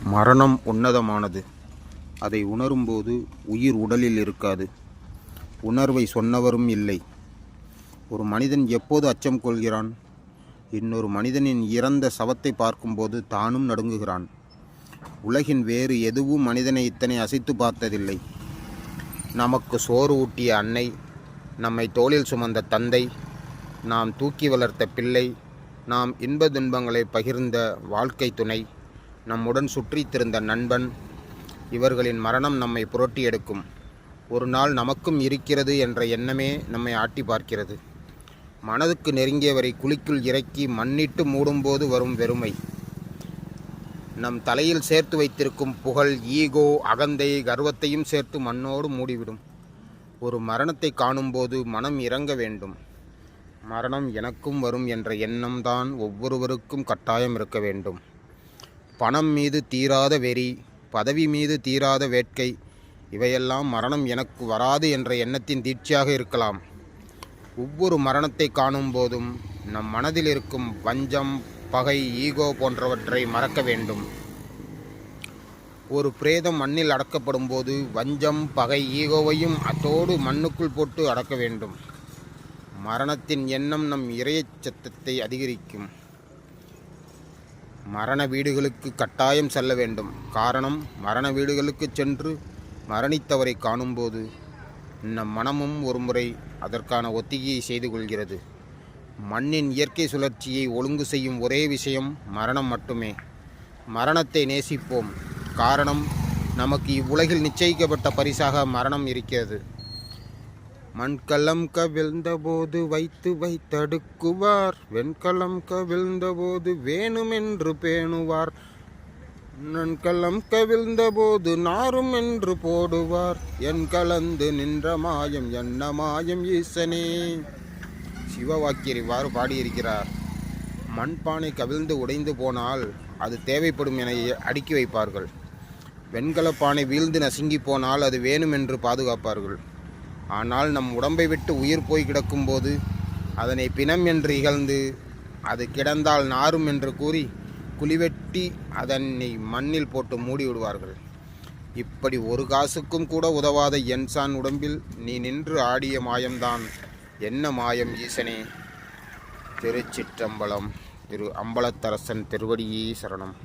மரணம் உன்னதமானது. அதை உணரும்போது உயிர் உடலில் இருக்காது. உணர்வை சொன்னவரும் இல்லை. ஒரு மனிதன் எப்போது அச்சம் கொள்கிறான்? இன்னொரு மனிதனின் இறந்த சவத்தை பார்க்கும்போது தானும் நடுங்குகிறான். உலகின் வேறு எதுவும் மனிதனை இத்தனை அசைத்து பார்த்ததில்லை. நமக்கு சோறு ஊட்டிய அன்னை, நம்மை தோளில் சுமந்த தந்தை, நாம் தூக்கி வளர்த்த பிள்ளை, நாம் இன்ப துன்பங்களை பகிர்ந்த வாழ்க்கை துணை, நம்முடன் சுற்றித்திருந்த நண்பன், இவர்களின் மரணம் நம்மை புரட்டி எடுக்கும். ஒரு நாள் நமக்கும் இருக்கிறது என்ற எண்ணமே நம்மை ஆட்டி பார்க்கிறது. மனதுக்கு நெருங்கியவரை குழிக்குள் இறக்கி மண்ணிட்டு மூடும்போது வரும் வெறுமை, நம் தலையில் சேர்த்து வைத்திருக்கும் புகழ், ஈகோ, அகந்தை, கர்வத்தையும் சேர்த்து மண்ணோடு மூடிவிடும். ஒரு மரணத்தை காணும்போது மனம் இறங்க வேண்டும். மரணம் எனக்கும் வரும் என்ற எண்ணம்தான் ஒவ்வொருவருக்கும் கட்டாயம் இருக்க வேண்டும். பணம் மீது தீராத வெறி, பதவி மீது தீராத வேட்கை, இவையெல்லாம் மரணம் எனக்கு வராது என்ற எண்ணத்தின் தீட்சியாக இருக்கலாம். ஒவ்வொரு மரணத்தை காணும் போதும் நம் மனதில் இருக்கும் வஞ்சம், பகை, ஈகோ போன்றவற்றை மறக்க வேண்டும். ஒரு பிரேதம் மண்ணில் அடக்கப்படும் போது வஞ்சம், பகை, ஈகோவையும் அத்தோடு மண்ணுக்குள் போட்டு அடக்க வேண்டும். மரணத்தின் எண்ணம் நம் இறையச் சத்தத்தை அதிகரிக்கும். மரண வீடுகளுக்கு கட்டாயம் செல்ல வேண்டும். காரணம், மரண வீடுகளுக்கு சென்று மரணித்தவரை காணும்போது நம் மனமும் ஒருமுறை அதற்கான ஒத்திகையை செய்து கொள்கிறது. மண்ணின் இயற்கை சுழற்சியை ஒழுங்கு செய்யும் ஒரே விஷயம் மரணம் மட்டுமே. மரணத்தை நேசிப்போம். காரணம், நமக்கு இவ்வுலகில் நிச்சயிக்கப்பட்ட பரிசாக மரணம் இருக்கிறது. மண்கலம் கவிழ்ந்தபோது வைத்தடுக்குவார், வெண்கலம் கவிழ்ந்தபோது வேணுமென்று பேணுவார், நன்கலம் கவிழ்ந்தபோது நாரும் என்று போடுவார், என் கலந்து நின்ற மாயம் என்ன மாயம் ஈசனே. சிவவாக்கியர் இவ்வாறு பாடியிருக்கிறார். மண்பானை கவிழ்ந்து உடைந்து போனால் அது தேவைப்படும் என அடுக்கி வைப்பார்கள். வெண்கலப்பானை வீழ்ந்து நசுங்கி போனால் அது வேணுமென்று பாதுகாப்பார்கள். ஆனால் நம் உடம்பை விட்டு உயிர் போய் கிடக்கும்போது அதனை பிணம் என்று இகழ்ந்து, அது கிடந்தால் நாரும் என்று கூறி குழிவெட்டி அதனை மண்ணில் போட்டு மூடி விடுவார்கள். இப்படி ஒரு காசுக்கும் கூட உதவாத என்சான் உடம்பில் நீ நின்று ஆடிய மாயம்தான் என்ன மாயம் ஈசனே. திருச்சிற்றம்பலம். திரு அம்பலத்தரசன் திருவடியே சரணம்.